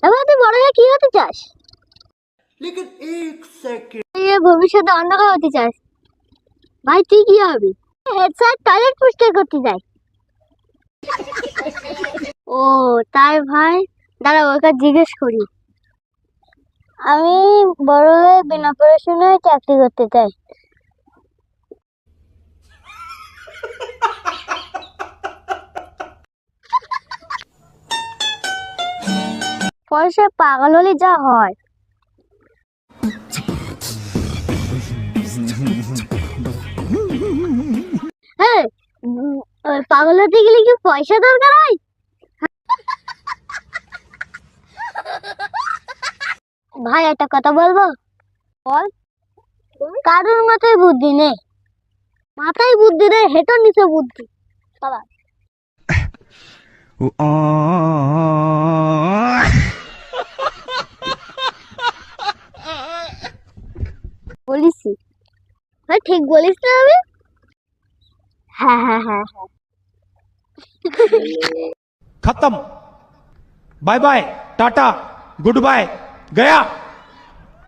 এবার তুই বড় হয়ে কি হতে চাস? लेकिन एक सेकंड তুই ভবিষ্যতে অন্ধকার হতে চাস? ভাই তুই কি হবি? হেড স্যার টয়লেট পরিষ্কার করতে যায়। ও তাই ভাই, দাঁড়া ওকে জিজ্ঞেস করি। আমি বড় হয়ে বিনা পড়াশোনায় চাকরি করতে চাই। পয়সা পাগল হলে যা হয়। হ্যাঁ, ওই পাগল হতে গেলে কি পয়সা দরকার হয়? ভাই একটা কথা বলবো? বল। কারোর মাথায় বুদ্ধি নেই, মাথায় বুদ্ধি নেই, হেঁটোর নিচে বুদ্ধি। বাবা বলিস ভাই, ঠিক বলিস না? আমি হ্যাঁ হ্যাঁ হ্যাঁ হ্যাঁ। खत्म। Bye bye tata goodbye गया।